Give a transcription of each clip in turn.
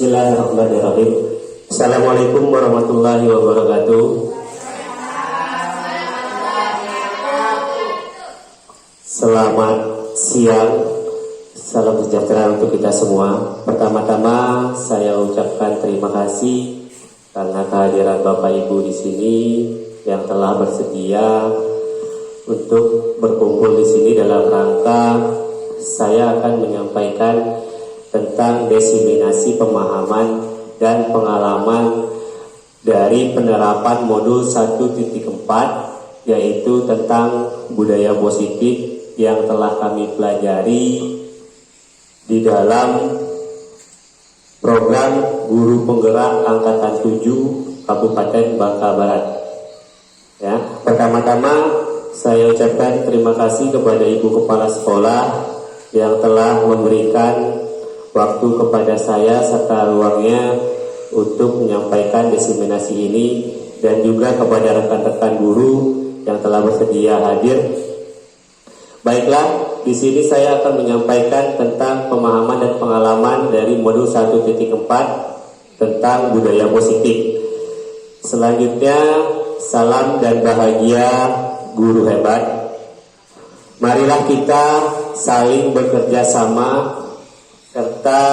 Bismillahirrahmanirrahim. Assalamualaikum warahmatullahi wabarakatuh. Selamat siang. Salam sejahtera untuk kita semua. Pertama-tama saya ucapkan terima kasih karena kehadiran Bapak Ibu di sini yang telah bersedia untuk berkumpul di sini dalam rangka saya akan menyampaikan tentang diseminasi pemahaman dan pengalaman dari penerapan modul 1.4, yaitu tentang budaya positif yang telah kami pelajari di dalam program Guru Penggerak Angkatan 7 Kabupaten Bangka Barat. Ya, pertama-tama saya ucapkan terima kasih kepada Ibu Kepala Sekolah yang telah memberikan waktu kepada saya serta ruangnya untuk menyampaikan diseminasi ini, dan juga kepada rekan-rekan guru yang telah bersedia hadir. Baiklah, di sini saya akan menyampaikan tentang pemahaman dan pengalaman dari modul 1.4 tentang budaya positif. Selanjutnya, salam dan bahagia guru hebat. Marilah kita saling bekerja sama serta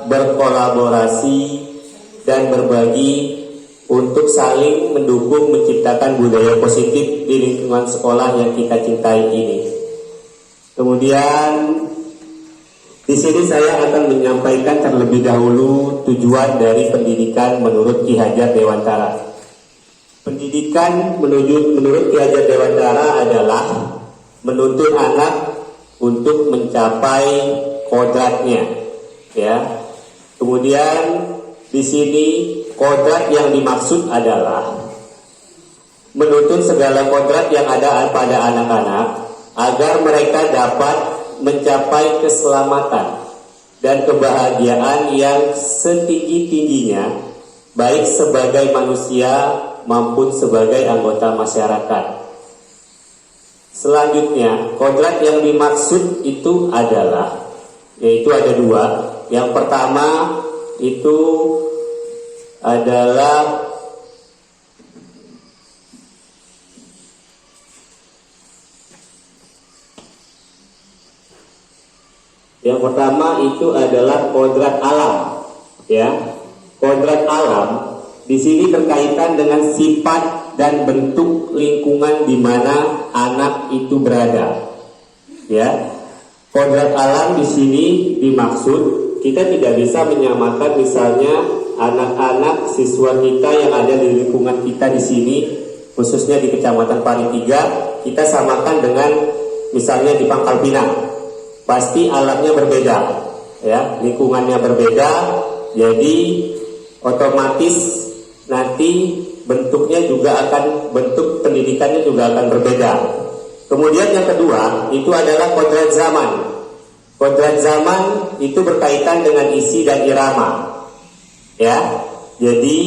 berkolaborasi dan berbagi untuk saling mendukung menciptakan budaya positif di lingkungan sekolah yang kita cintai ini. Kemudian di sini saya akan menyampaikan terlebih dahulu tujuan dari pendidikan menurut Ki Hajar Dewantara. Pendidikan menurut Ki Hajar Dewantara adalah menuntun anak untuk mencapai kodratnya, ya. Kemudian di sini kodrat yang dimaksud adalah menuntun segala kodrat yang ada pada anak-anak agar mereka dapat mencapai keselamatan dan kebahagiaan yang setinggi-tingginya, baik sebagai manusia maupun sebagai anggota masyarakat. Selanjutnya, kodrat yang dimaksud itu adalah, yaitu ada dua. Yang pertama itu adalah kodrat alam, ya. Kodrat alam di sini berkaitan dengan sifat dan bentuk lingkungan di mana anak itu berada. Ya, kodrat alam di sini dimaksud kita tidak bisa menyamakan misalnya anak-anak siswa kita yang ada di lingkungan kita di sini, khususnya di Kecamatan Paritiga, kita samakan dengan misalnya di Pangkal Pinang. Pasti alamnya berbeda, ya, lingkungannya berbeda, jadi otomatis nanti bentuk pendidikannya juga akan berbeda. Kemudian yang kedua itu adalah kodrat zaman. Kodrat zaman itu berkaitan dengan isi dan irama, ya. Jadi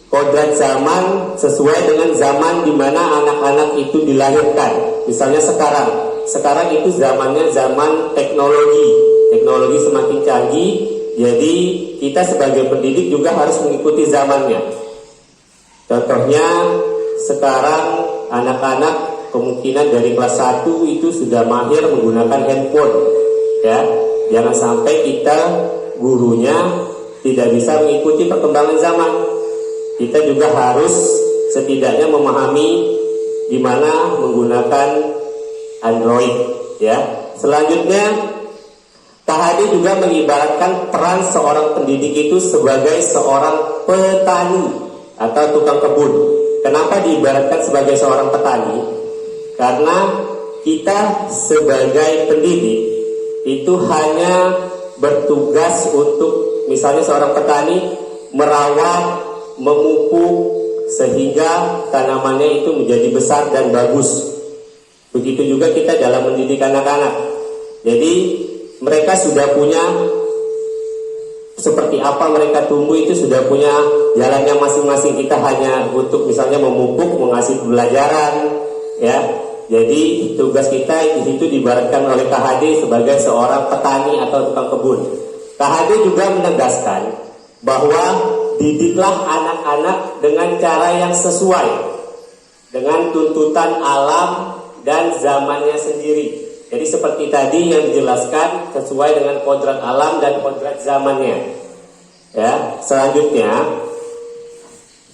kodrat zaman sesuai dengan zaman di mana anak-anak itu dilahirkan. Misalnya sekarang itu zamannya zaman teknologi semakin canggih. Jadi kita sebagai pendidik juga harus mengikuti zamannya. Contohnya sekarang anak-anak kemungkinan dari kelas 1 itu sudah mahir menggunakan handphone, ya. Jangan sampai kita gurunya tidak bisa mengikuti perkembangan zaman. Kita juga harus setidaknya memahami gimana menggunakan Android, ya. Selanjutnya, KHD juga mengibaratkan peran seorang pendidik itu sebagai seorang petani atau tukang kebun. Kenapa diibaratkan sebagai seorang petani? Karena kita sebagai pendidik itu hanya bertugas untuk, misalnya seorang petani merawat, memupuk sehingga tanamannya itu menjadi besar dan bagus. Begitu juga kita dalam mendidik anak-anak. Jadi mereka sudah punya seperti apa mereka tumbuh itu sudah punya jalannya masing-masing. Kita hanya untuk misalnya memupuk, mengasih pembelajaran, ya. Jadi tugas kita di situ diibaratkan oleh KHD sebagai seorang petani atau tukang kebun. KHD juga menegaskan bahwa didiklah anak-anak dengan cara yang sesuai dengan tuntutan alam dan zamannya sendiri. Jadi seperti tadi yang dijelaskan, sesuai dengan kodrat alam dan kodrat zamannya. Ya, selanjutnya,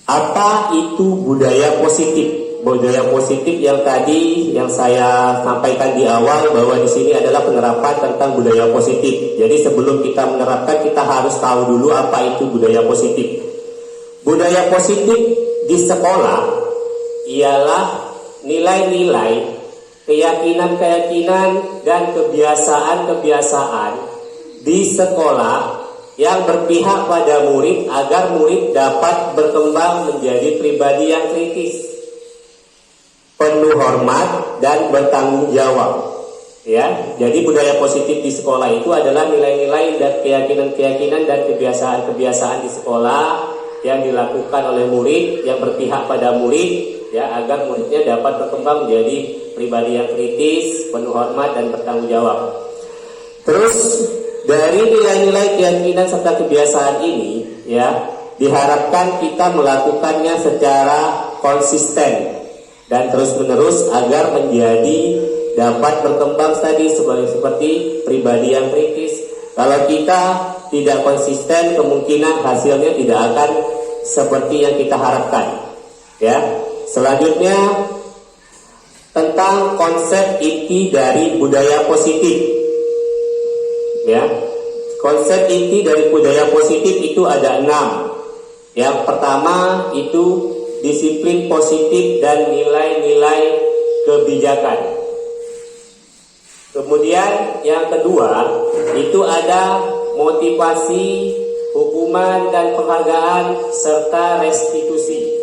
apa itu budaya positif? Budaya positif yang tadi yang saya sampaikan di awal, bahwa di sini adalah penerapan tentang budaya positif. Jadi sebelum kita menerapkan, kita harus tahu dulu apa itu budaya positif. Budaya positif di sekolah ialah nilai-nilai, keyakinan-keyakinan dan kebiasaan-kebiasaan di sekolah yang berpihak pada murid agar murid dapat berkembang menjadi pribadi yang kritis, penuh hormat dan bertanggung jawab. Ya, jadi budaya positif di sekolah itu adalah nilai-nilai dan keyakinan-keyakinan dan kebiasaan-kebiasaan di sekolah yang dilakukan oleh murid, yang berpihak pada murid, ya, agar muridnya dapat berkembang menjadi pribadi yang kritis, penuh hormat dan bertanggung jawab. Terus dari nilai-nilai keyakinan serta kebiasaan ini, ya, diharapkan kita melakukannya secara konsisten dan terus-menerus agar menjadi dapat berkembang tadi seperti pribadi yang kritis. Kalau kita tidak konsisten, kemungkinan hasilnya tidak akan seperti yang kita harapkan. Ya, selanjutnya tentang konsep inti dari budaya positif. Ya, konsep inti dari budaya positif itu ada 6. Yang pertama itu disiplin positif dan nilai-nilai kebijakan. Kemudian yang kedua itu ada motivasi, hukuman dan penghargaan serta restitusi.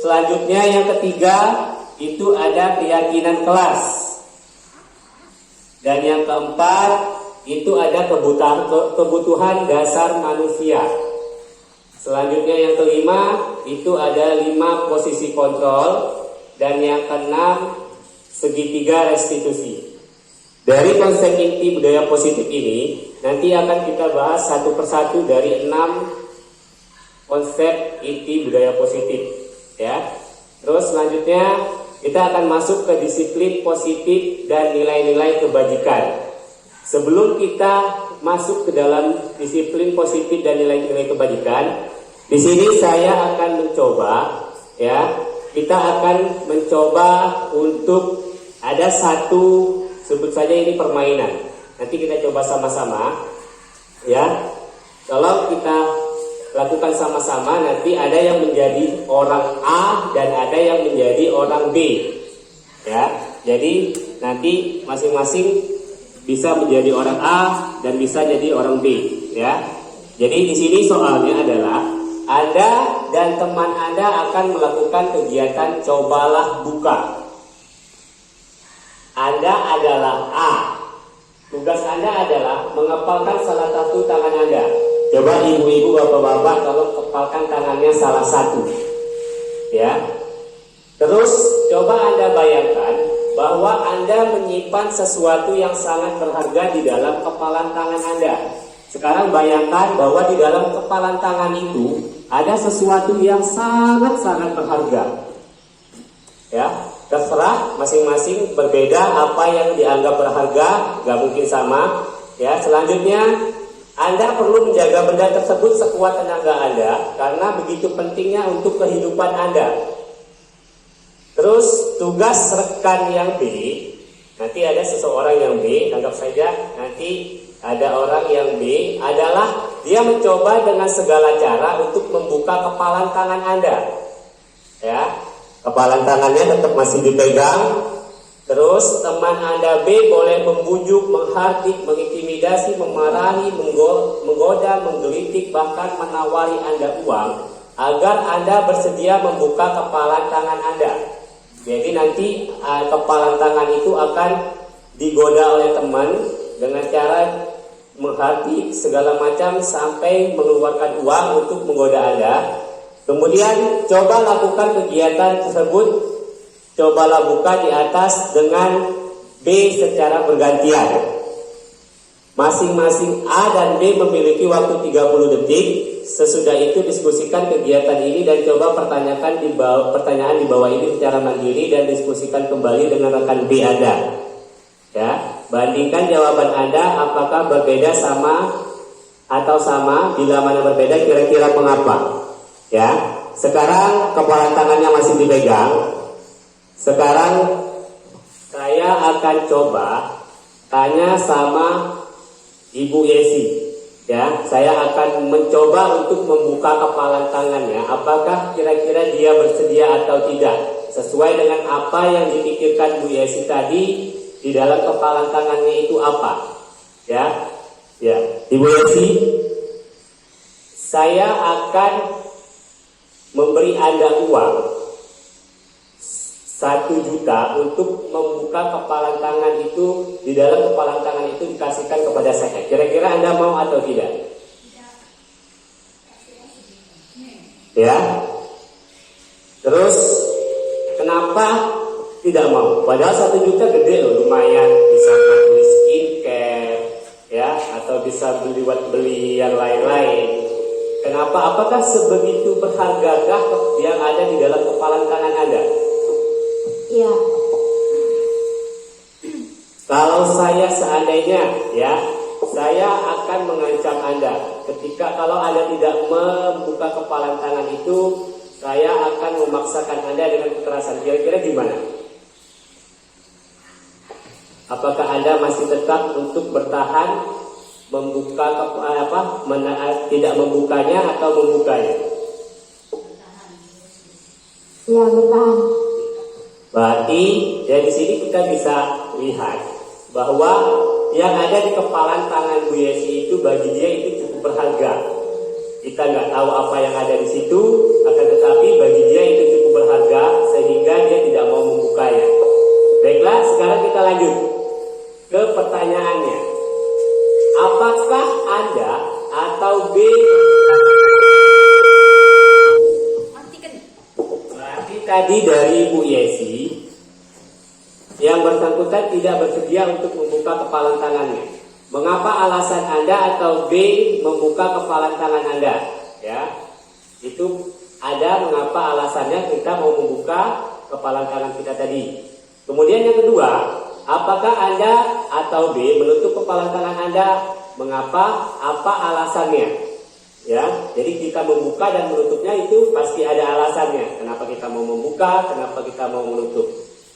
Selanjutnya yang ketiga itu ada keyakinan kelas. Dan yang keempat itu ada kebutuhan dasar manusia. Selanjutnya yang kelima itu ada 5 posisi kontrol. Dan yang keenam segitiga restitusi. Dari konsep inti budaya positif ini nanti akan kita bahas satu persatu dari 6 konsep inti budaya positif, ya. Terus selanjutnya kita akan masuk ke disiplin positif dan nilai-nilai kebajikan. Sebelum kita masuk ke dalam disiplin positif dan nilai-nilai kebajikan, di sini saya akan mencoba, ya, kita akan mencoba untuk ada satu, sebut saja ini permainan. Nanti kita coba sama-sama, ya. Kalau kita lakukan sama-sama, nanti ada yang menjadi orang A dan ada yang menjadi orang B, ya. Jadi nanti masing-masing bisa menjadi orang A dan bisa jadi orang B, ya. Jadi di sini soalnya adalah Anda dan teman Anda akan melakukan kegiatan cobalah buka. Anda adalah A. Tugas Anda adalah mengepalkan salah satu tangan Anda. Coba ibu-ibu, bapak-bapak tolong kepalkan tangannya salah satu. Ya. Terus coba Anda bayangkan bahwa Anda menyimpan sesuatu yang sangat berharga di dalam kepalan tangan Anda. Sekarang bayangkan bahwa di dalam kepalan tangan itu ada sesuatu yang sangat-sangat berharga. Ya, terserah masing-masing berbeda apa yang dianggap berharga, gak mungkin sama. Ya, selanjutnya Anda perlu menjaga benda tersebut sekuat tenaga Anda karena begitu pentingnya untuk kehidupan Anda. Terus tugas rekan yang B, nanti ada seseorang yang B, anggap saja nanti ada orang yang B adalah dia mencoba dengan segala cara untuk membuka kepalan tangan Anda. Ya, kepalan tangannya tetap masih dipegang. Terus teman Anda B boleh membujuk, menghardik, mengintimidasi, memarahi, menggoda, menggelitik, bahkan menawari Anda uang agar Anda bersedia membuka kepalan tangan Anda. Jadi nanti kepalan tangan itu akan digoda oleh teman dengan cara menghardik segala macam sampai mengeluarkan uang untuk menggoda Anda. Kemudian coba lakukan kegiatan tersebut, cobalah buka di atas dengan B secara bergantian. masing-masing A dan B memiliki waktu 30 detik. Sesudah itu diskusikan kegiatan ini dan coba pertanyakan pertanyaan di bawah ini secara mandiri dan diskusikan kembali dengan rekan B Anda. Ya, bandingkan jawaban Anda apakah berbeda sama atau sama, bila mana berbeda kira-kira mengapa. Ya, sekarang kepalan tangannya masih dipegang. Sekarang saya akan coba tanya sama Ibu Yesi. Ya, saya akan mencoba untuk membuka kepalan tangannya. Apakah kira-kira dia bersedia atau tidak? Sesuai dengan apa yang dipikirkan Bu Yesi tadi, di dalam kepalan tangannya itu apa? Ya, ya, Ibu Yesi, saya akan memberi Anda uang 1 juta untuk membuka kepalan tangan itu. Di dalam kepalan tangan itu dikasihkan kepada saya. Kira-kira Anda mau atau tidak? Ya. Terus kenapa tidak mau? Padahal 1 juta gede loh, lumayan, bisa beli skincare, ya, atau bisa beli yang lain-lain. Kenapa? Apakah sebegitu berhargakah yang ada di dalam kepalan tangan Anda? Iya. Kalau saya seandainya, ya, saya akan mengancam Anda. Ketika kalau Anda tidak membuka kepalan tangan itu, saya akan memaksakan Anda dengan kekerasan. Kira-kira gimana? Apakah Anda masih tetap untuk bertahan membuka tidak membukanya atau membukanya? Ya, bertahan. Berarti dari sini kita bisa lihat bahwa yang ada di kepalan tangan Bu Yesi itu bagi dia itu cukup berharga. Kita nggak tahu apa yang ada di situ, akan tetapi bagi dia itu cukup berharga sehingga dia tidak mau membukanya. Baiklah, sekarang kita lanjut ke pertanyaannya. Apakah Anda atau B? Berarti tadi dari Bu Yesi yang bersangkutan tidak bersedia untuk membuka kepalan tangannya. Mengapa alasan Anda atau B membuka kepalan tangan Anda? Ya, itu ada mengapa alasannya kita mau membuka kepalan tangan kita tadi. Kemudian yang kedua, apakah Anda atau B menutup kepalan tangan Anda? Mengapa? Apa alasannya? Ya, jadi kita membuka dan menutupnya itu pasti ada alasannya. Kenapa kita mau membuka? Kenapa kita mau menutup?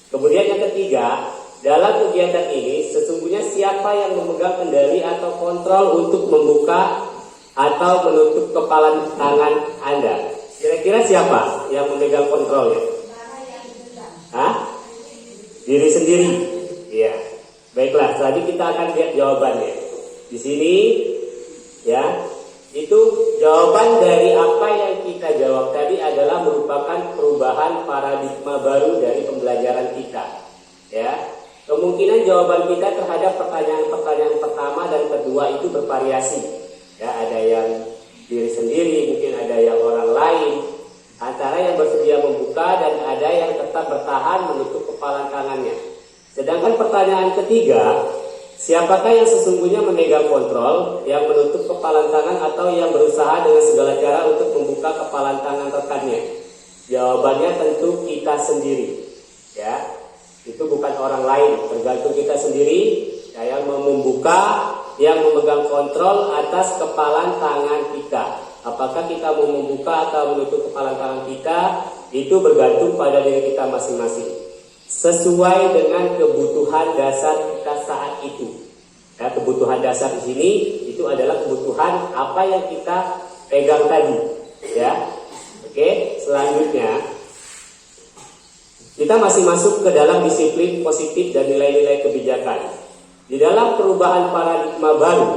Kemudian yang ketiga, dalam kegiatan ini sesungguhnya siapa yang memegang kendali atau kontrol untuk membuka atau menutup kepalan tangan Anda? Kira-kira siapa yang memegang kontrolnya? Hah? Diri sendiri. Iya. Baiklah, tadi kita akan lihat jawabannya. Di sini, ya, itu jawaban dari apa yang kita jawab tadi adalah merupakan perubahan paradigma baru dari pembelajaran kita. Ya, kemungkinan jawaban kita terhadap pertanyaan-pertanyaan pertama dan kedua itu bervariasi. Ya, ada yang diri sendiri, mungkin ada yang orang lain, antara yang bersedia membuka dan ada yang tetap bertahan menutup kepalan tangannya. Sedangkan pertanyaan ketiga, siapakah yang sesungguhnya memegang kontrol, yang menutup kepalan tangan atau yang berusaha dengan segala cara untuk membuka kepalan tangan rekannya? Jawabannya tentu kita sendiri. Ya, itu bukan orang lain, tergantung kita sendiri yang mau membuka, yang memegang kontrol atas kepalan tangan kita. Apakah kita mau membuka atau menutup kepalan tangan kita, itu bergantung pada diri kita masing-masing. Sesuai dengan kebutuhan dasar kita saat itu. Ya, kebutuhan dasar di sini itu adalah kebutuhan apa yang kita pegang tadi. Ya, oke. Selanjutnya kita masih masuk ke dalam disiplin positif dan nilai-nilai kebijakan. Di dalam perubahan paradigma baru,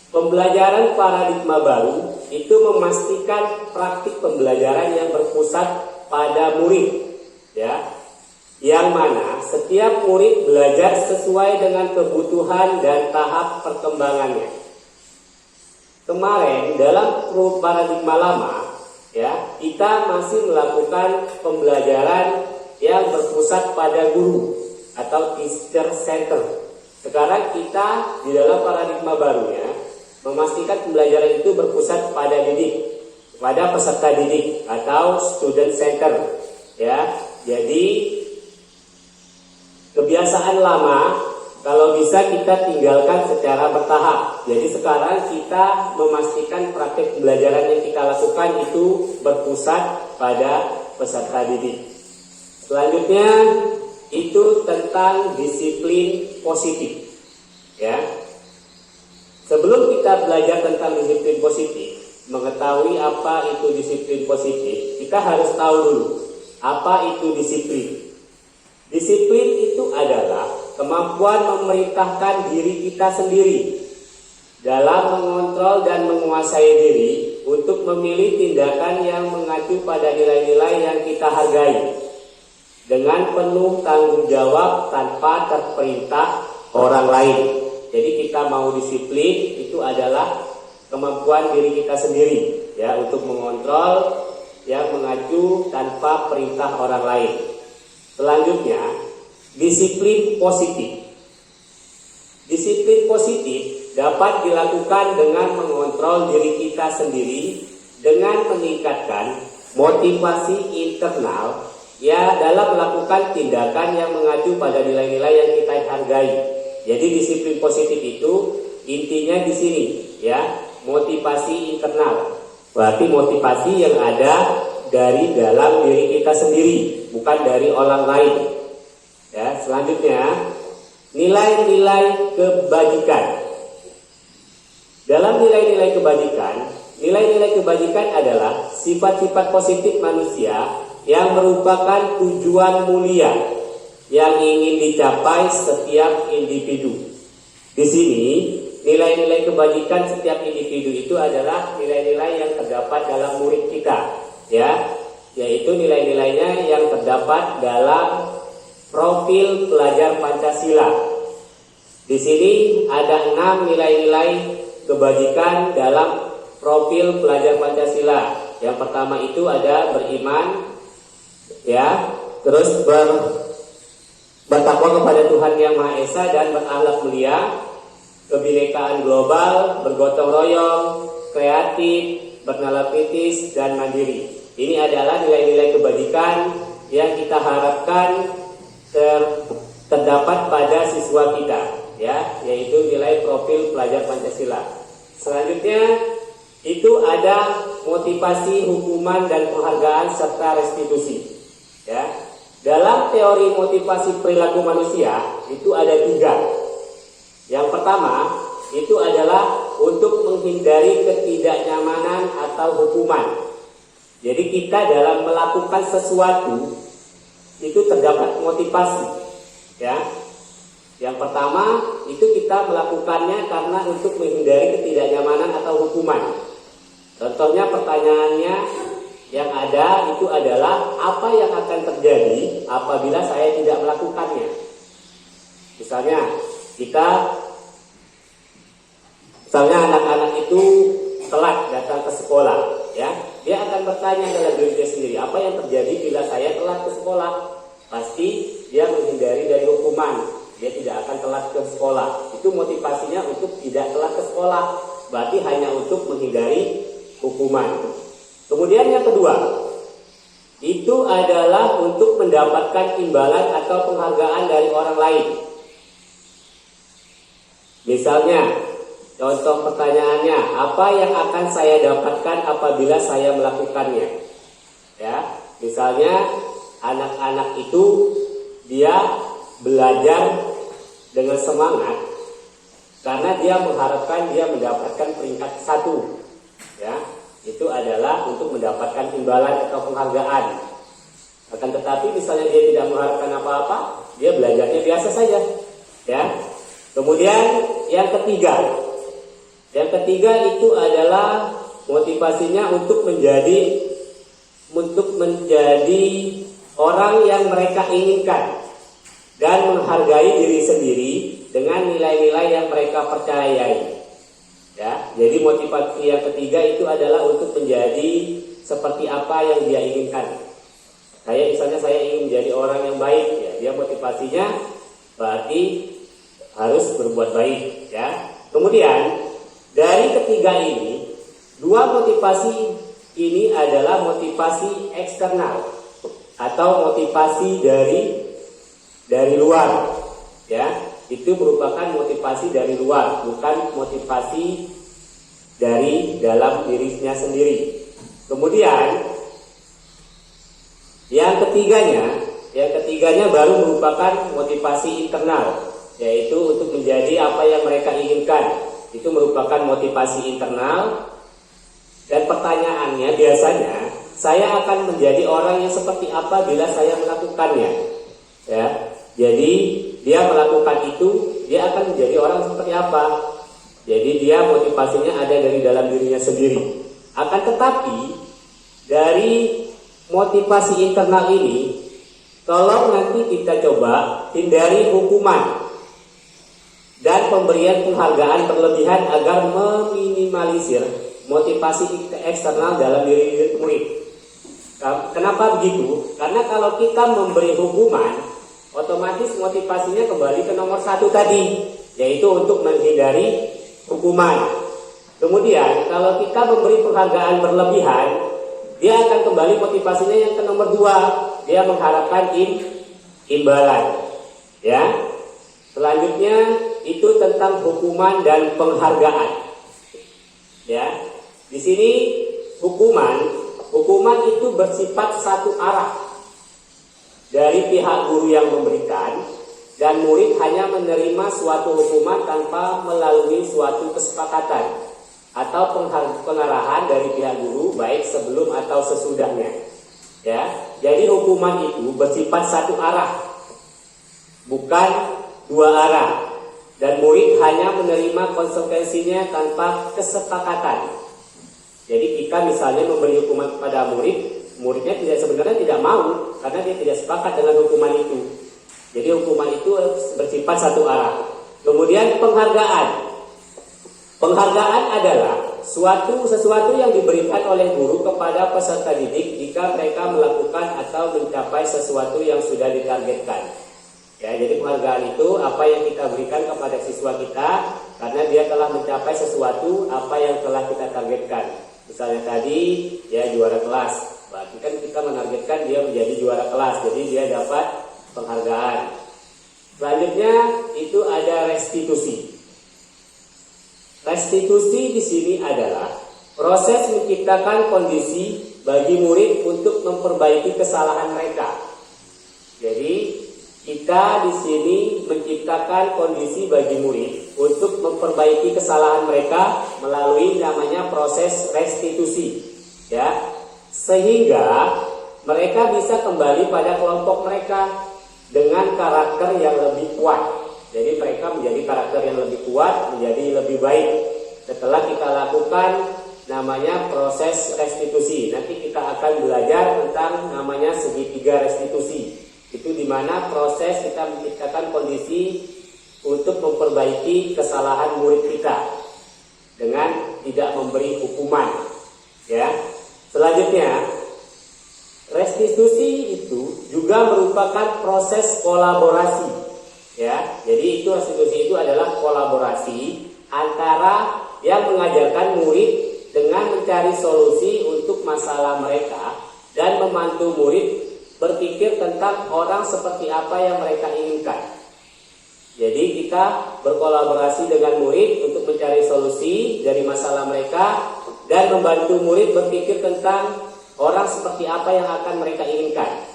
pembelajaran paradigma baru itu memastikan praktik pembelajaran yang berpusat pada murid. Ya, yang mana setiap murid belajar sesuai dengan kebutuhan dan tahap perkembangannya. Kemarin dalam paradigma lama, ya, kita masih melakukan pembelajaran yang berpusat pada guru atau teacher center. Sekarang kita di dalam paradigma barunya memastikan pembelajaran itu berpusat pada pada peserta didik atau student center, ya. Jadi kebiasaan lama kalau bisa kita tinggalkan secara bertahap. Jadi sekarang kita memastikan praktik pembelajaran yang kita lakukan itu berpusat pada peserta didik. Selanjutnya itu tentang disiplin positif, ya. Sebelum kita belajar tentang disiplin positif, mengetahui apa itu disiplin positif, kita harus tahu dulu apa itu disiplin. Disiplin itu adalah kemampuan memerintahkan diri kita sendiri dalam mengontrol dan menguasai diri untuk memilih tindakan yang mengacu pada nilai-nilai yang kita hargai dengan penuh tanggung jawab tanpa terperintah orang lain. Jadi kita mau disiplin itu adalah kemampuan diri kita sendiri, ya, untuk mengontrol yang mengacu tanpa perintah orang lain. Selanjutnya, disiplin positif. Disiplin positif dapat dilakukan dengan mengontrol diri kita sendiri dengan meningkatkan motivasi internal, ya, dalam melakukan tindakan yang mengacu pada nilai-nilai yang kita hargai. Jadi disiplin positif itu intinya di sini, ya, motivasi internal. Berarti motivasi yang ada dari dalam diri kita sendiri, bukan dari orang lain. Ya, selanjutnya nilai-nilai kebajikan. Dalam nilai-nilai kebajikan adalah sifat-sifat positif manusia yang merupakan tujuan mulia yang ingin dicapai setiap individu. Di sini nilai-nilai kebajikan setiap individu itu adalah nilai-nilai yang terdapat dalam murid kita, ya, yaitu nilai-nilainya yang terdapat dalam profil pelajar Pancasila. Di sini ada 6 nilai-nilai kebajikan dalam profil pelajar Pancasila. Yang pertama itu ada beriman, ya, terus bertakwa kepada Tuhan Yang Maha Esa dan berakhlak mulia, kebinekaan global, bergotong royong, kreatif, bernalar kritis, dan mandiri. Ini adalah nilai-nilai kebajikan yang kita harapkan terdapat pada siswa kita, ya, yaitu nilai profil pelajar Pancasila. Selanjutnya itu ada motivasi, hukuman, dan penghargaan serta restitusi, ya. Dalam teori motivasi perilaku manusia itu ada 3. Yang pertama itu adalah untuk menghindari ketidaknyamanan atau hukuman. Jadi kita dalam melakukan sesuatu itu terdapat motivasi, ya. Yang pertama itu kita melakukannya karena untuk menghindari ketidaknyamanan atau hukuman. Contohnya pertanyaannya yang ada itu adalah apa yang akan terjadi apabila saya tidak melakukannya. Misalnya anak-anak itu telat datang ke sekolah, ya, dia akan bertanya dalam diri dia sendiri, apa yang terjadi bila saya telat ke sekolah? Pasti dia menghindari dari hukuman, dia tidak akan telat ke sekolah. Itu motivasinya untuk tidak telat ke sekolah, berarti hanya untuk menghindari hukuman. Kemudian yang kedua, itu adalah untuk mendapatkan imbalan atau penghargaan dari orang lain. Misalnya, contoh pertanyaannya, apa yang akan saya dapatkan apabila saya melakukannya? Ya, misalnya anak-anak itu dia belajar dengan semangat karena dia mengharapkan dia mendapatkan peringkat 1, ya. Itu adalah untuk mendapatkan imbalan atau penghargaan. Akan tetapi misalnya dia tidak mengharapkan apa-apa, dia belajarnya biasa saja, ya. Kemudian yang ketiga itu adalah motivasinya untuk menjadi orang yang mereka inginkan dan menghargai diri sendiri dengan nilai-nilai yang mereka percayai. Ya, jadi motivasi yang ketiga itu adalah untuk menjadi seperti apa yang dia inginkan. Misalnya saya ingin menjadi orang yang baik, ya, dia motivasinya berarti harus berbuat baik, ya. Kemudian dari ketiga ini, dua motivasi ini adalah motivasi eksternal atau motivasi dari luar, ya. Itu merupakan motivasi dari luar, bukan motivasi dari dalam dirinya sendiri. Kemudian yang ketiganya baru merupakan motivasi internal, yaitu untuk menjadi apa yang mereka inginkan. Itu merupakan motivasi internal. Dan pertanyaannya biasanya, saya akan menjadi orang yang seperti apa bila saya melakukannya, ya. Jadi dia melakukan itu, dia akan menjadi orang seperti apa? Jadi dia motivasinya ada dari dalam dirinya sendiri. Akan tetapi dari motivasi internal ini, tolong nanti kita coba hindari hukuman dan pemberian penghargaan berlebihan agar meminimalisir motivasi eksternal dalam diri murid. Kenapa begitu? Karena kalau kita memberi hukuman, otomatis motivasinya kembali ke nomor satu tadi, yaitu untuk menghindari hukuman. Kemudian kalau kita memberi penghargaan berlebihan, dia akan kembali motivasinya yang ke nomor 2. Dia mengharapkan imbalan. Ya. Selanjutnya itu tentang hukuman dan penghargaan. Ya. Di sini hukuman itu bersifat satu arah dari pihak guru yang memberikan, dan murid hanya menerima suatu hukuman tanpa melalui suatu kesepakatan atau pengarahan dari pihak guru, baik sebelum atau sesudahnya. Ya, jadi hukuman itu bersifat satu arah, bukan dua arah, dan murid hanya menerima konsekuensinya tanpa kesepakatan. Jadi kita misalnya memberi hukuman kepada muridnya sebenarnya tidak mau, karena dia tidak sepakat dengan hukuman itu. Jadi hukuman itu bersifat satu arah. Kemudian Penghargaan adalah sesuatu yang diberikan oleh guru kepada peserta didik jika mereka melakukan atau mencapai sesuatu yang sudah ditargetkan. Ya, jadi penghargaan itu apa yang kita berikan kepada siswa kita karena dia telah mencapai sesuatu apa yang telah kita targetkan. Misalnya tadi ya juara kelas. Berarti kan kita menargetkan dia menjadi juara kelas, jadi dia dapat penghargaan. Selanjutnya itu ada restitusi. Restitusi di sini adalah proses menciptakan kondisi bagi murid untuk memperbaiki kesalahan mereka. Jadi kita di sini menciptakan kondisi bagi murid untuk memperbaiki kesalahan mereka melalui namanya proses restitusi, ya. Sehingga mereka bisa kembali pada kelompok mereka dengan karakter yang lebih kuat. Jadi mereka menjadi karakter yang lebih kuat, menjadi lebih baik setelah kita lakukan namanya proses restitusi. Nanti kita akan belajar tentang namanya segitiga restitusi. Itu dimana proses kita menciptakan kondisi untuk memperbaiki kesalahan murid kita dengan tidak memberi hukuman, ya. Selanjutnya, restitusi itu juga merupakan proses kolaborasi, ya. Jadi itu restitusi itu adalah kolaborasi antara yang mengajarkan murid dengan mencari solusi untuk masalah mereka dan membantu murid berpikir tentang orang seperti apa yang mereka inginkan. Jadi kita berkolaborasi dengan murid untuk mencari solusi dari masalah mereka dan membantu murid berpikir tentang orang seperti apa yang akan mereka inginkan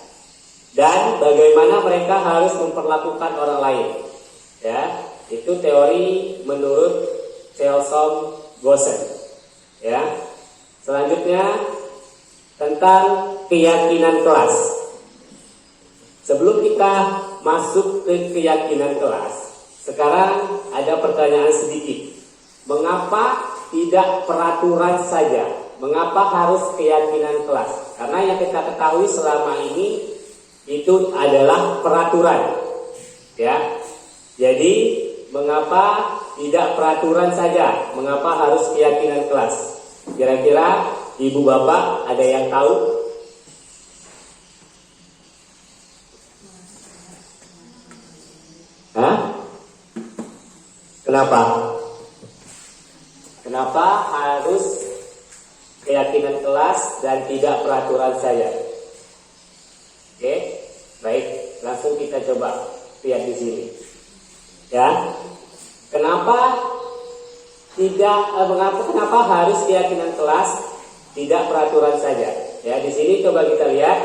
dan bagaimana mereka harus memperlakukan orang lain. Ya, itu teori menurut Chelsom Gosen. Ya. Selanjutnya tentang keyakinan kelas. Sebelum kita masuk ke keyakinan kelas, sekarang ada pertanyaan sedikit. Mengapa tidak peraturan saja? Mengapa harus keyakinan kelas? Karena yang kita ketahui selama ini itu adalah peraturan. Ya. Jadi mengapa tidak peraturan saja? Mengapa harus keyakinan kelas? Kira-kira ibu bapak ada yang tahu? Hah? Kenapa? Kenapa harus keyakinan kelas dan tidak peraturan saja? Oke, baik, langsung kita coba lihat di sini. Ya, kenapa kenapa harus keyakinan kelas tidak peraturan saja? Ya, di sini coba kita lihat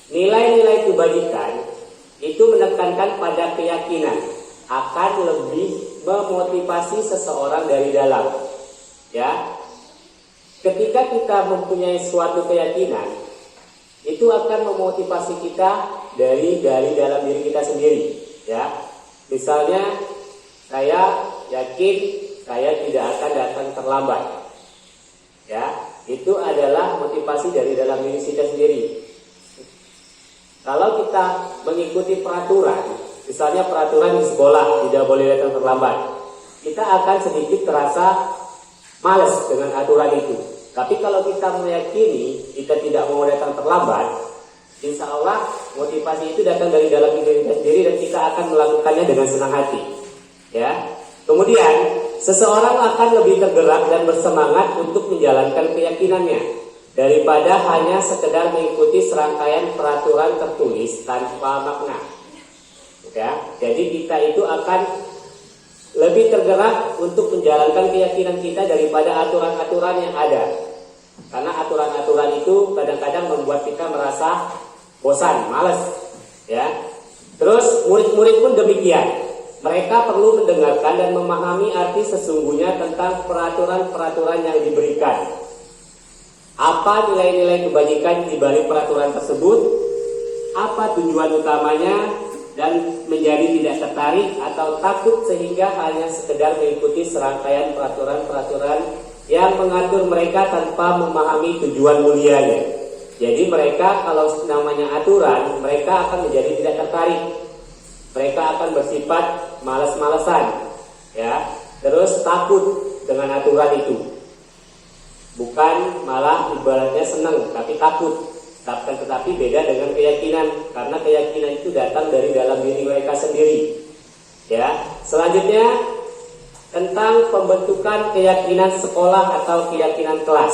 nilai-nilai kebajikan itu menekankan pada keyakinan akan lebih memotivasi seseorang dari dalam. Ya, ketika kita mempunyai suatu keyakinan, itu akan memotivasi kita dari dalam diri kita sendiri. Ya, misalnya saya yakin saya tidak akan datang terlambat. Ya, itu adalah motivasi dari dalam diri kita sendiri. Kalau kita mengikuti peraturan, misalnya peraturan di sekolah tidak boleh datang terlambat, kita akan sedikit terasa malas dengan aturan itu. Tapi kalau kita meyakini kita tidak mau datang terlambat, insya Allah motivasi itu datang dari dalam diri kita sendiri dan kita akan melakukannya dengan senang hati. Ya. Kemudian seseorang akan lebih tergerak dan bersemangat untuk menjalankan keyakinannya daripada hanya sekedar mengikuti serangkaian peraturan tertulis tanpa makna. Ya, jadi kita itu akan lebih tergerak untuk menjalankan keyakinan kita daripada aturan-aturan yang ada. Karena aturan-aturan itu kadang-kadang membuat kita merasa bosan, malas. Ya. Terus murid-murid pun demikian. Mereka perlu mendengarkan dan memahami arti sesungguhnya tentang peraturan-peraturan yang diberikan. Apa nilai-nilai kebajikan di balik peraturan tersebut? Apa tujuan utamanya? Dan menjadi tidak tertarik atau takut sehingga hanya sekedar mengikuti serangkaian peraturan-peraturan yang mengatur mereka tanpa memahami tujuan mulianya. Jadi mereka kalau namanya aturan, mereka akan menjadi tidak tertarik. Mereka akan bersifat malas-malasan, ya. Terus takut dengan aturan itu. Bukan malah ibaratnya senang, tapi takut. Tetapi beda dengan keyakinan, karena keyakinan itu datang dari dalam diri mereka sendiri. Ya, selanjutnya tentang pembentukan keyakinan sekolah atau keyakinan kelas.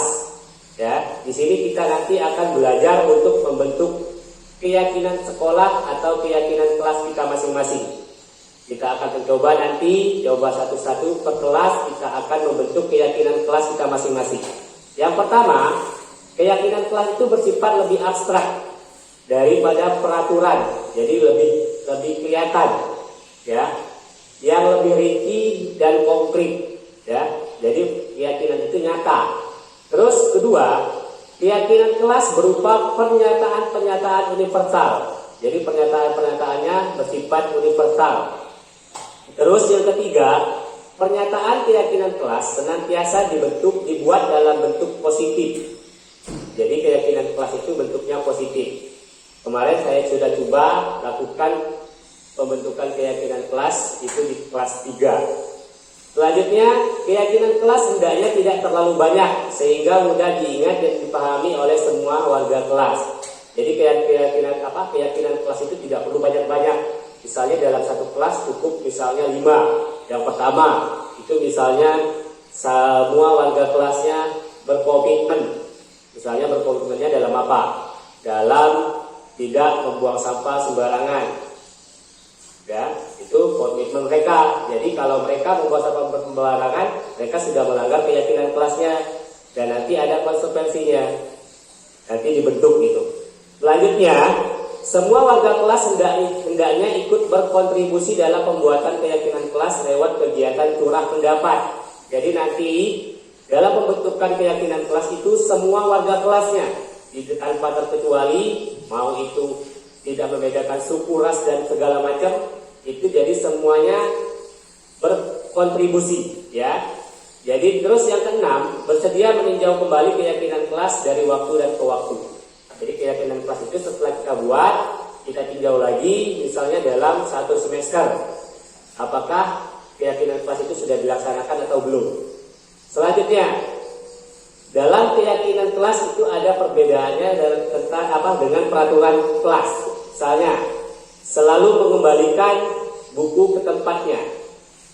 Ya, di sini kita nanti akan belajar untuk membentuk keyakinan sekolah atau keyakinan kelas kita masing-masing. Kita akan mencoba nanti coba satu-satu per kelas, kita akan membentuk keyakinan kelas kita masing-masing. Yang pertama, keyakinan kelas itu bersifat lebih abstrak daripada peraturan, jadi lebih kelihatan, ya, yang lebih rinci dan konkret, ya. Jadi keyakinan itu nyata. Terus kedua, keyakinan kelas berupa pernyataan-pernyataan universal. Jadi pernyataan-pernyataannya bersifat universal. Terus yang ketiga, pernyataan keyakinan kelas senantiasa dibuat dalam bentuk positif. Jadi keyakinan kelas itu bentuknya positif. Kemarin saya sudah coba lakukan pembentukan keyakinan kelas itu di kelas 3. Selanjutnya, keyakinan kelas hendaknya tidak terlalu banyak sehingga mudah diingat dan dipahami oleh semua warga kelas. Jadi keyakinan kelas itu tidak perlu banyak-banyak. Misalnya dalam satu kelas cukup misalnya 5. Yang pertama, itu misalnya semua warga kelasnya berkomitmen. Misalnya berkomitmennya dalam apa? Dalam tidak membuang sampah sembarangan. Ya, itu komitmen mereka. Jadi kalau mereka membuang sampah sembarangan, mereka sudah melanggar keyakinan kelasnya dan nanti ada konsekuensinya. Nanti dibentuk gitu. Selanjutnya, semua warga kelas hendaknya ikut berkontribusi dalam pembuatan keyakinan kelas lewat kegiatan curah pendapat. Jadi nanti dalam pembentukan keyakinan kelas itu semua warga kelasnya tanpa terkecuali, mau itu tidak membedakan suku, ras dan segala macam, itu jadi semuanya berkontribusi, ya. Jadi terus yang keenam, bersedia meninjau kembali keyakinan kelas dari waktu dan ke waktu. Jadi keyakinan kelas itu setelah kita buat, kita tinjau lagi, misalnya dalam 1 semester, apakah keyakinan kelas itu sudah dilaksanakan atau belum. Selanjutnya, dalam keyakinan kelas itu ada perbedaannya dengan peraturan kelas. Misalnya, selalu mengembalikan buku ke tempatnya.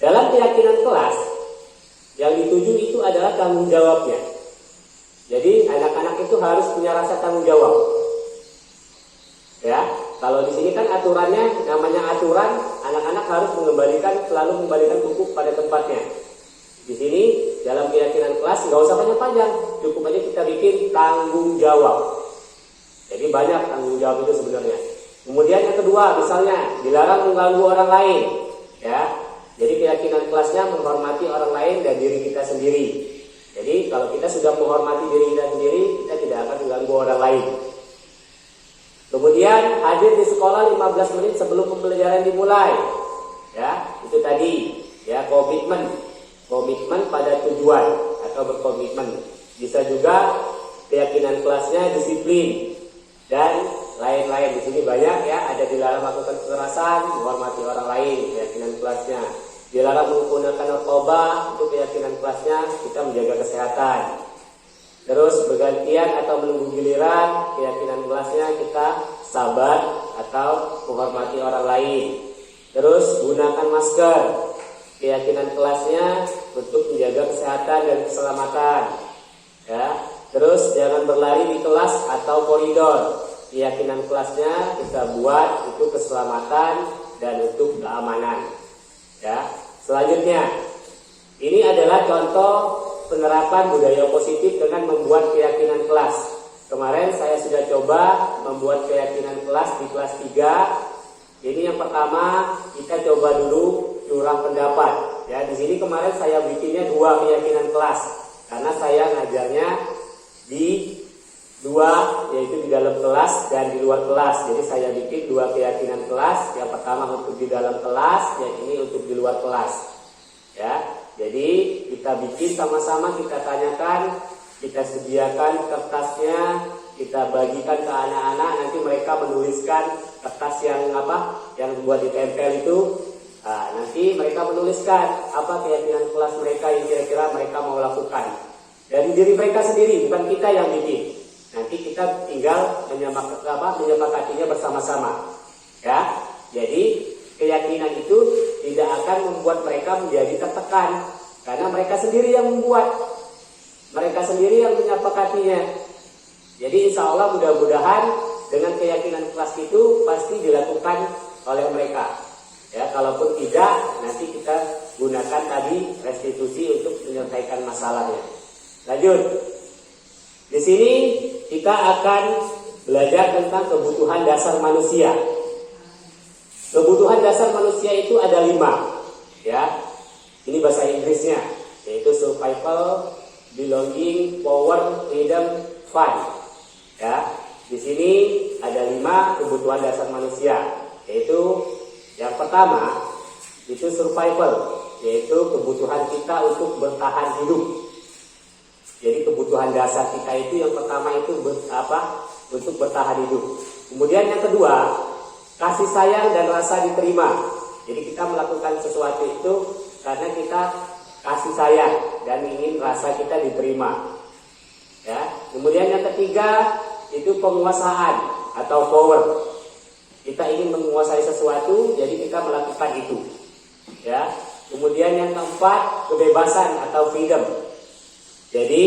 Dalam keyakinan kelas, yang dituju itu adalah tanggung jawabnya. Jadi anak-anak itu harus punya rasa tanggung jawab. Ya, kalau di sini kan aturannya, namanya aturan, anak-anak harus selalu mengembalikan buku pada tempatnya. Di sini dalam keyakinan kelas nggak usah panjang-panjang, cukup aja kita bikin tanggung jawab. Jadi banyak tanggung jawab itu sebenarnya. Kemudian yang kedua, misalnya dilarang mengganggu orang lain. Ya, jadi keyakinan kelasnya menghormati orang lain dan diri kita sendiri. Jadi kalau kita sudah menghormati diri kita sendiri, kita tidak akan mengganggu orang lain. Kemudian hadir di sekolah 15 menit sebelum pembelajaran dimulai. Ya, itu tadi ya, komitmen pada tujuan atau berkomitmen. Bisa juga keyakinan kelasnya disiplin dan lain-lain. Di sini banyak ya, ada dilarang melakukan kekerasan, menghormati orang lain, keyakinan kelasnya. Dilarang menggunakan narkoba, itu keyakinan kelasnya, kita menjaga kesehatan. Terus bergantian atau menunggu giliran, keyakinan kelasnya kita sabar atau menghormati orang lain. Terus gunakan masker, keyakinan kelasnya untuk menjaga kesehatan dan keselamatan. Ya. Terus jangan berlari di kelas atau koridor, keyakinan kelasnya kita buat itu keselamatan dan untuk keamanan. Ya. Selanjutnya, ini adalah contoh penerapan budaya positif dengan membuat keyakinan kelas. Kemarin saya sudah coba membuat keyakinan kelas di kelas 3. Ini yang pertama, kita coba dulu curah pendapat. Ya, di sini kemarin saya bikinnya 2 keyakinan kelas karena saya ngajarnya di 2, yaitu di dalam kelas dan di luar kelas. Jadi saya bikin 2 keyakinan kelas. Yang pertama untuk di dalam kelas, yang ini untuk di luar kelas. Ya, jadi kita bikin sama-sama, kita tanyakan, kita sediakan kertasnya, kita bagikan ke anak-anak. Nanti mereka menuliskan kertas yang buat ditempel itu. Nah, nanti mereka menuliskan apa keyakinan kelas mereka yang kira-kira mereka mau lakukan dari diri mereka sendiri, bukan kita yang bikin. Nanti kita tinggal menyepakatinya bersama-sama. Ya, jadi keyakinan itu tidak akan membuat mereka menjadi tertekan, karena mereka sendiri yang membuat, mereka sendiri yang menyepakatinya. Jadi insya Allah mudah-mudahan dengan keyakinan kelas itu pasti dilakukan oleh mereka. Ya, kalaupun tidak, nanti kita gunakan tadi restitusi untuk menyelesaikan masalahnya. Lanjut. Di sini kita akan belajar tentang kebutuhan dasar manusia. Kebutuhan dasar manusia itu ada 5. Ya, ini bahasa Inggrisnya, yaitu survival, belonging, power, freedom, fun. Ya, di sini ada 5 kebutuhan dasar manusia, yaitu yang pertama itu survival, yaitu kebutuhan kita untuk bertahan hidup. Jadi kebutuhan dasar kita itu yang pertama itu untuk bertahan hidup. Kemudian yang kedua, kasih sayang dan rasa diterima. Jadi kita melakukan sesuatu itu karena kita kasih sayang dan ingin rasa kita diterima. Ya. Kemudian yang ketiga itu penguasaan atau power. Kita ingin menguasai sesuatu, jadi kita melakukan itu. Ya. Kemudian yang keempat, kebebasan atau freedom. Jadi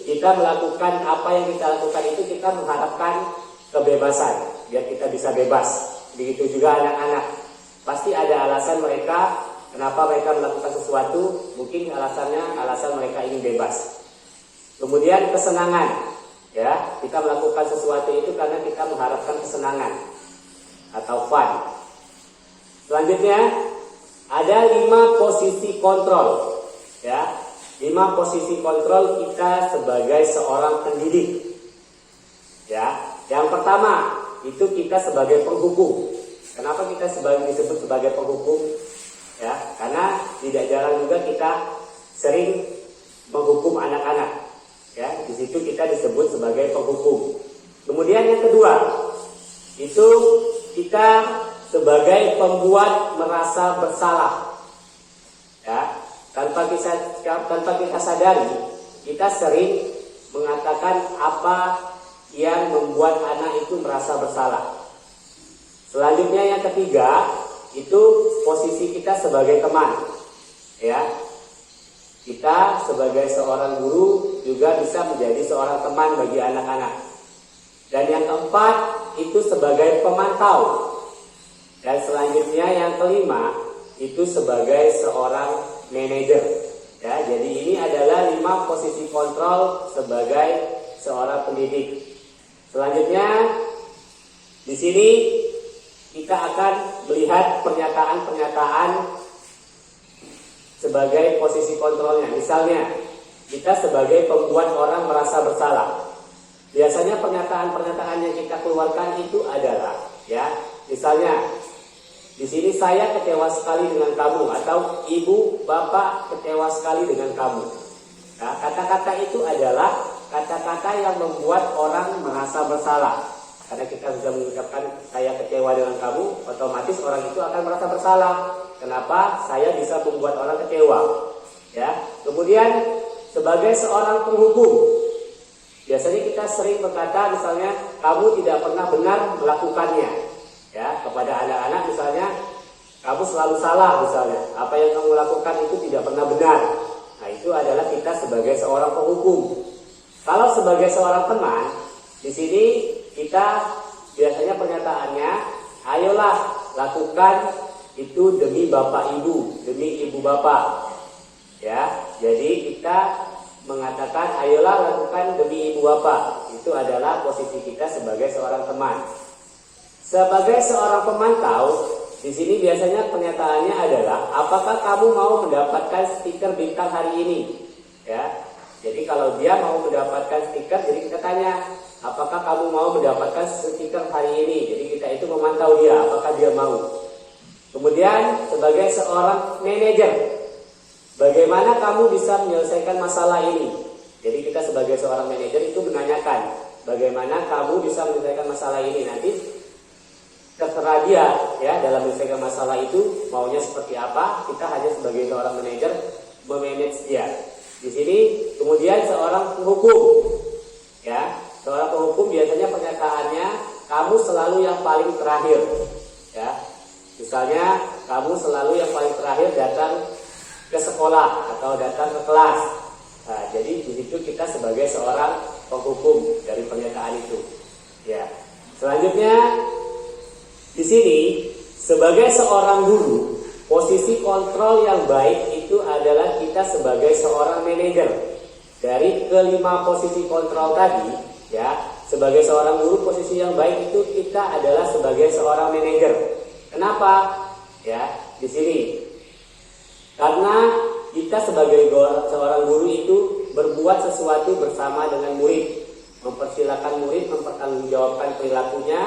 kita melakukan apa yang kita lakukan itu, kita mengharapkan kebebasan, biar kita bisa bebas. Begitu juga anak-anak, pasti ada alasan mereka kenapa mereka melakukan sesuatu. Mungkin alasan mereka ingin bebas. Kemudian kesenangan, ya, kita melakukan sesuatu itu karena kita mengharapkan kesenangan atau fun. Selanjutnya ada 5 posisi kontrol, ya. 5 posisi kontrol kita sebagai seorang pendidik. Ya, yang pertama itu kita sebagai penghukum. Kenapa kita disebut sebagai penghukum? Ya, karena tidak jarang juga kita sering menghukum anak-anak. Ya, di situ kita disebut sebagai penghukum. Kemudian yang kedua itu kita sebagai pembuat merasa bersalah. Ya. Tanpa kita sadari, kita sering mengatakan apa yang membuat anak itu merasa bersalah. Selanjutnya yang ketiga, itu posisi kita sebagai teman. Ya, kita sebagai seorang guru juga bisa menjadi seorang teman bagi anak-anak. Dan yang keempat itu sebagai pemantau. Dan selanjutnya yang kelima itu sebagai seorang manajer. Ya, jadi ini adalah 5 posisi kontrol sebagai seorang pendidik. Selanjutnya di sini kita akan melihat pernyataan-pernyataan sebagai posisi kontrolnya. Misalnya, kita sebagai pembuat orang merasa bersalah. Biasanya pernyataan-pernyataan yang kita keluarkan itu adalah, ya, misalnya, di sini saya kecewa sekali dengan kamu, atau ibu, bapak kecewa sekali dengan kamu. Nah, kata-kata itu adalah kata-kata yang membuat orang merasa bersalah. Karena kita sudah mengucapkan saya kecewa dengan kamu, otomatis orang itu akan merasa bersalah. Kenapa saya bisa membuat orang kecewa? Ya. Kemudian sebagai seorang penghukum, biasanya kita sering berkata misalnya kamu tidak pernah benar melakukannya. Ya, kepada anak-anak misalnya kamu selalu salah misalnya. Apa yang kamu lakukan itu tidak pernah benar. Nah, itu adalah kita sebagai seorang penghukum. Kalau sebagai seorang teman, di sini kita biasanya pernyataannya, ayolah lakukan itu demi bapak ibu, demi ibu bapak. Ya, jadi kita mengatakan ayolah lakukan demi ibu bapak. Itu adalah posisi kita sebagai seorang teman. Sebagai seorang pemantau, di sini biasanya pernyataannya adalah apakah kamu mau mendapatkan stiker bintang hari ini? Ya. Jadi kalau dia mau mendapatkan stiker, jadi kita tanya, apakah kamu mau mendapatkan stiker hari ini? Jadi kita itu memantau dia, apakah dia mau. Kemudian sebagai seorang manajer, bagaimana kamu bisa menyelesaikan masalah ini? Jadi kita sebagai seorang manajer itu menanyakan, bagaimana kamu bisa menyelesaikan masalah ini? Nanti terserah dia, ya, dalam menyelesaikan masalah itu maunya seperti apa. Kita hanya sebagai seorang manajer memanage dia. Di sini kemudian seorang penghukum, ya, seorang penghukum biasanya pernyataannya kamu selalu yang paling terakhir, ya. Misalnya kamu selalu yang paling terakhir datang ke sekolah atau datang ke kelas. Nah, jadi di situ kita sebagai seorang penghukum dari pernyataan itu, ya. Selanjutnya di sini sebagai seorang guru, posisi kontrol yang baik itu adalah kita sebagai seorang manajer. Dari kelima posisi kontrol tadi, ya, sebagai seorang guru posisi yang baik itu kita adalah sebagai seorang manajer. Kenapa? Ya, di sini. Karena kita sebagai seorang guru itu berbuat sesuatu bersama dengan murid, mempersilakan murid mempertanggungjawabkan perilakunya,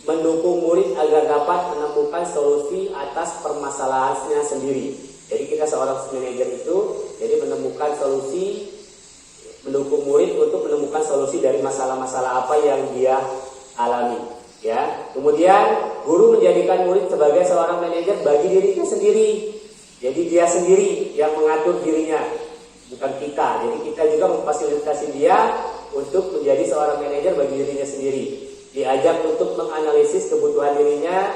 mendukung murid agar dapat menemukan solusi atas permasalahannya sendiri. Jadi kita seorang manajer itu jadi menemukan solusi, mendukung murid untuk menemukan solusi dari masalah-masalah apa yang dia alami. Ya, kemudian guru menjadikan murid sebagai seorang manajer bagi dirinya sendiri. Jadi dia sendiri yang mengatur dirinya, bukan kita. Jadi kita juga memfasilitasi dia untuk menjadi seorang manajer bagi dirinya sendiri. Diajak untuk menganalisis kebutuhan dirinya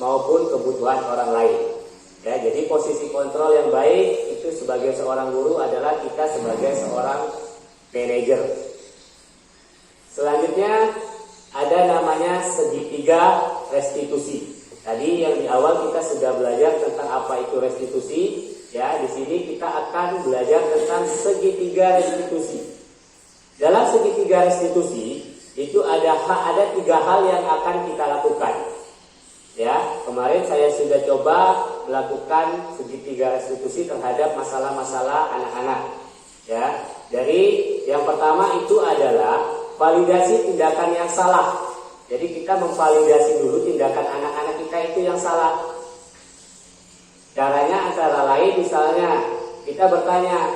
maupun kebutuhan orang lain. Ya, jadi posisi kontrol yang baik itu sebagai seorang guru adalah kita sebagai seorang manajer. Selanjutnya ada namanya segitiga restitusi. Tadi yang di awal kita sudah belajar tentang apa itu restitusi. Ya, di sini kita akan belajar tentang segitiga restitusi. Dalam segitiga restitusi itu ada 3 hal yang akan kita lakukan. Ya, kemarin saya sudah coba melakukan segitiga restitusi terhadap masalah-masalah anak-anak. Ya, dari yang pertama itu adalah validasi tindakan yang salah. Jadi kita memvalidasi dulu tindakan anak-anak kita itu yang salah. Caranya antara lain misalnya kita bertanya,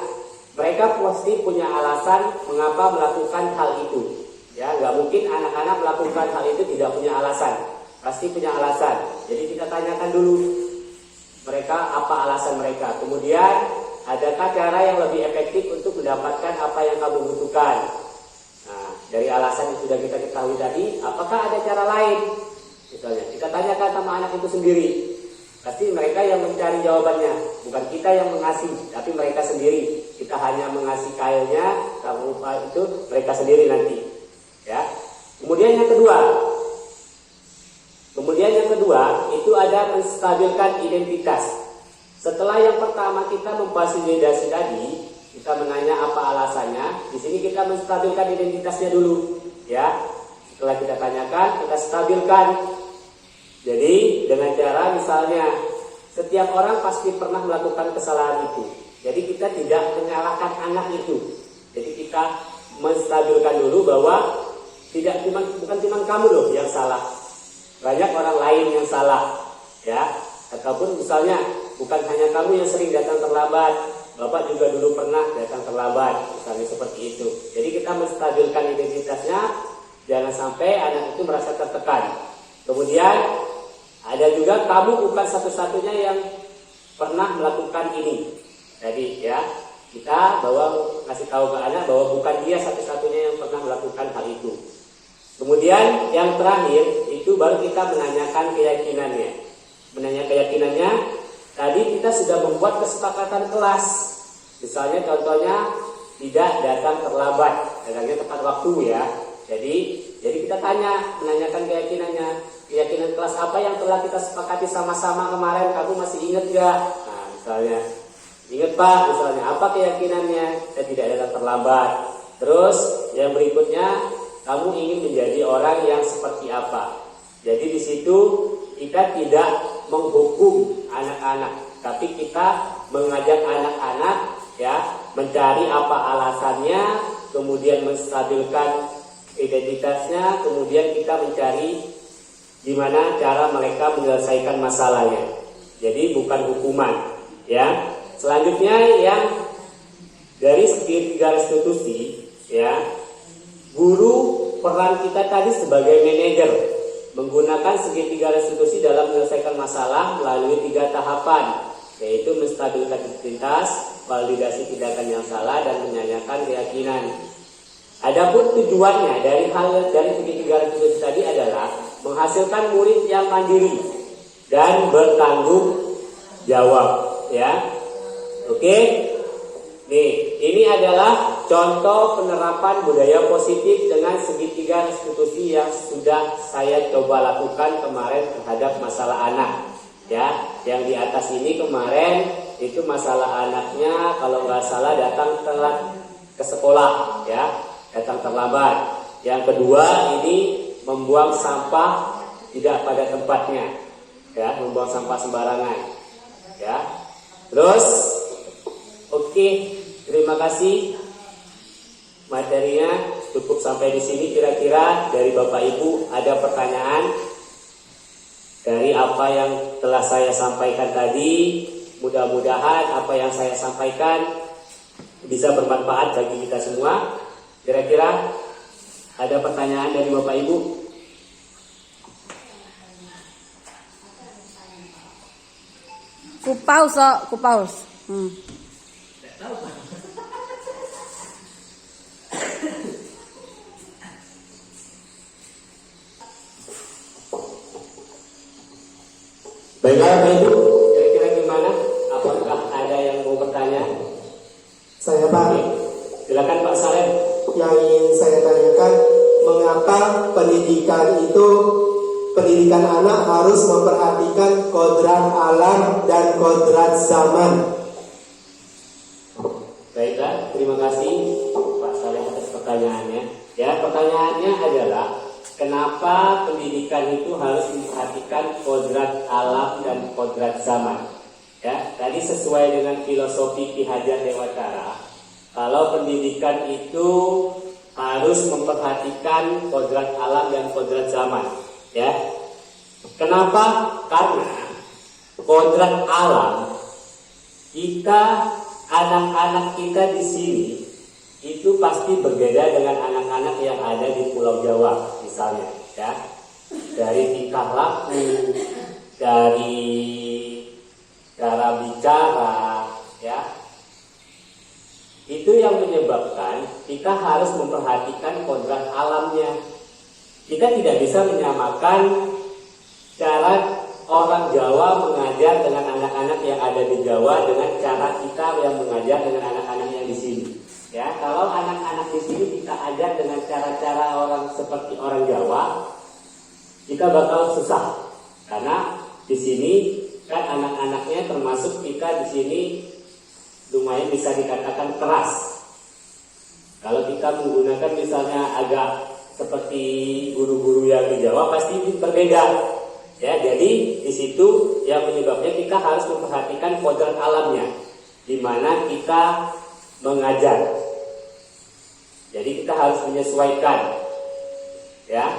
mereka pasti punya alasan mengapa melakukan hal itu. Ya, nggak mungkin anak-anak melakukan hal itu tidak punya alasan. Pasti punya alasan. Jadi kita tanyakan dulu mereka apa alasan mereka. Kemudian adakah cara yang lebih efektif untuk mendapatkan apa yang kamu butuhkan? Nah, dari alasan yang sudah kita ketahui tadi, apakah ada cara lain? Misalnya, kita tanyakan sama anak itu sendiri. Pasti mereka yang mencari jawabannya, bukan kita yang mengasih, tapi mereka sendiri. Kita hanya mengasih kailnya, kamu itu mereka sendiri nanti. Ya. Kemudian yang kedua itu ada menstabilkan identitas. Setelah yang pertama kita memfasilitasi tadi, kita menanya apa alasannya. Di sini kita menstabilkan identitasnya dulu, ya. Setelah kita tanyakan, kita stabilkan. Jadi dengan cara misalnya setiap orang pasti pernah melakukan kesalahan itu. Jadi kita tidak menyalahkan anak itu. Jadi kita menstabilkan dulu bahwa bukan cuma kamu loh yang salah. Banyak orang lain yang salah, ya. Ataupun misalnya bukan hanya kamu yang sering datang terlambat. Bapak juga dulu pernah datang terlambat, misalnya seperti itu. Jadi kita menstabilkan identitasnya, jangan sampai anak itu merasa tertekan. Kemudian ada juga kamu bukan satu-satunya yang pernah melakukan ini. Jadi ya kita kasih tahu ke anak bahwa bukan dia satu-satunya yang pernah melakukan hal itu. Kemudian yang terakhir itu baru kita menanyakan keyakinannya. Menanya keyakinannya, tadi kita sudah membuat kesepakatan kelas. Misalnya contohnya tidak datang terlambat, datangnya tepat waktu ya. Jadi kita menanyakan keyakinannya. Keyakinan kelas apa yang telah kita sepakati sama-sama kemarin, kamu masih ingat gak? Nah misalnya, ingat Pak, misalnya apa keyakinannya? Saya tidak datang terlambat. Terus yang berikutnya, kamu ingin menjadi orang yang seperti apa? Jadi di situ kita tidak menghukum anak-anak, tapi kita mengajak anak-anak ya mencari apa alasannya, kemudian menstabilkan identitasnya, kemudian kita mencari gimana cara mereka menyelesaikan masalahnya. Jadi bukan hukuman, ya. Selanjutnya yang dari segitiga restitusi, ya, guru peran kita tadi sebagai manajer menggunakan segitiga restitusi dalam menyelesaikan masalah melalui 3 tahapan, yaitu menstabilkan identitas, validasi tindakan yang salah, dan menanyakan keyakinan. Adapun tujuannya dari segitiga restitusi tadi adalah menghasilkan murid yang mandiri dan bertanggung jawab, ya. Oke. Nih, ini adalah contoh penerapan budaya positif dengan segitiga restitusi yang sudah saya coba lakukan kemarin terhadap masalah anak. Ya, yang di atas ini kemarin itu masalah anaknya kalau nggak salah datang telat ke sekolah, ya, datang terlambat. Yang kedua ini membuang sampah tidak pada tempatnya, ya, membuang sampah sembarangan, ya. Terus, oke, terima kasih. Materinya cukup sampai di sini. Kira-kira dari Bapak Ibu ada pertanyaan dari apa yang telah saya sampaikan tadi? Mudah-mudahan apa yang saya sampaikan bisa bermanfaat bagi kita semua. Kira-kira ada pertanyaan dari Bapak Ibu? Kupaus. Baiklah Bapak Ibu, kira-kira gimana? Apakah ada yang mau bertanya? Saya Pak. Oke. Silakan Pak Saleh. Yang ingin saya tanyakan, mengapa pendidikan anak harus memperhatikan kodrat alam dan kodrat zaman? Baiklah, terima kasih Pak Saleh atas pertanyaannya. Ya, pertanyaannya adalah kenapa pendidikan itu harus memperhatikan kodrat alam dan kodrat zaman? Ya, tadi sesuai dengan filosofi Ki Hajar Dewantara, kalau pendidikan itu harus memperhatikan kodrat alam dan kodrat zaman, ya. Kenapa? Karena kodrat alam kita, anak-anak kita di sini itu pasti berbeda dengan anak-anak yang ada di Pulau Jawa, misalnya, ya. Dari tingkah laku, dari cara bicara, ya. Itu yang menyebabkan kita harus memperhatikan kodrat alamnya. Kita tidak bisa menyamakan cara orang Jawa mengajar dengan anak-anak yang ada di Jawa dengan cara kita yang mengajar dengan anak-anak yang di sini. Ya, kalau anak-anak di sini kita ajar dengan cara-cara orang seperti orang Jawa, kita bakal susah. Karena di sini kan anak-anaknya termasuk kita di sini lumayan bisa dikatakan keras. Kalau kita menggunakan misalnya agak seperti guru-guru yang di Jawa pasti berbeda. Ya, jadi di situ yang menyebabnya kita harus memperhatikan kodrat alamnya, di mana kita mengajar. Jadi kita harus menyesuaikan. Ya.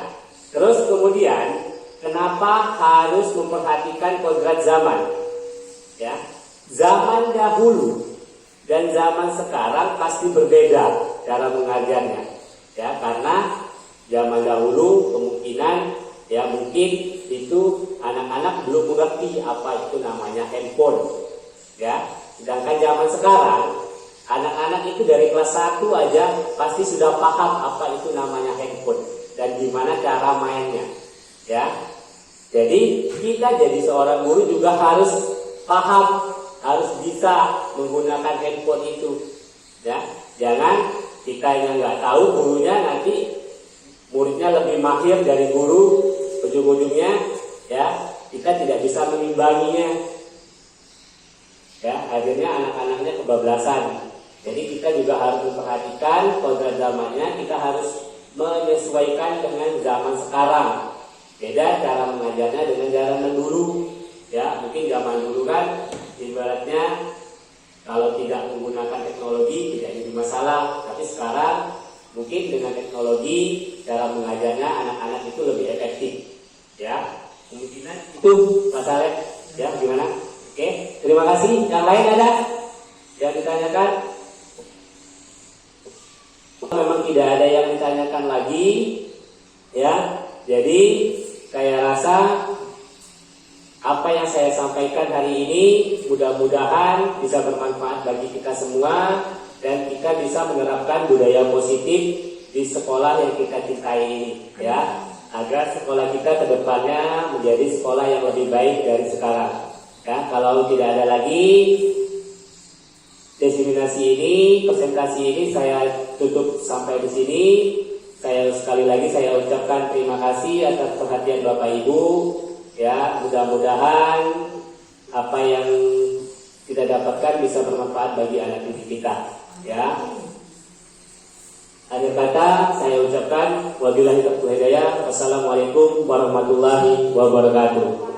Terus kemudian kenapa harus memperhatikan kodrat zaman? Ya. Zaman dahulu dan zaman sekarang pasti berbeda cara mengajarnya. Ya, karena zaman dahulu kemungkinan ya mungkin itu anak-anak belum mengerti apa itu namanya handphone. Ya, sedangkan zaman sekarang anak-anak itu dari kelas 1 aja pasti sudah paham apa itu namanya handphone dan gimana cara mainnya. Ya. Jadi kita jadi seorang guru juga harus paham, harus bisa menggunakan handphone itu. Ya. Jangan kita yang nggak tahu, gurunya nanti muridnya lebih mahir dari guru, ujung-ujungnya ya kita tidak bisa mengimbanginya. Ya, akhirnya anak-anaknya kebablasan. Jadi kita juga harus memperhatikan kodrat zamannya, kita harus menyesuaikan dengan zaman sekarang. Beda cara mengajarnya dengan zaman dulu. Ya, mungkin zaman dulu kan ibaratnya kalau tidak menggunakan teknologi tidak jadi masalah. Tapi sekarang mungkin dengan teknologi cara mengajarnya anak-anak itu lebih efektif. Ya, kemungkinan itu Mas Alek. Ya, gimana? Oke, terima kasih. Yang lain ada yang ditanyakan? Memang tidak ada yang ditanyakan lagi. Ya, jadi saya rasa apa yang saya sampaikan hari ini mudah-mudahan bisa bermanfaat bagi kita semua dan kita bisa menerapkan budaya positif di sekolah yang kita cintai ini, ya, agar sekolah kita ke depannya menjadi sekolah yang lebih baik dari sekarang. Ya, kalau tidak ada lagi diseminasi ini, presentasi ini saya tutup sampai di sini. Saya sekali lagi saya ucapkan terima kasih atas perhatian Bapak Ibu. Ya, mudah-mudahan apa yang kita dapatkan bisa bermanfaat bagi anak didik kita. Ya. Akhir kata saya ucapkan wabillahi taufiq hidayah. Wassalamualaikum warahmatullahi wabarakatuh.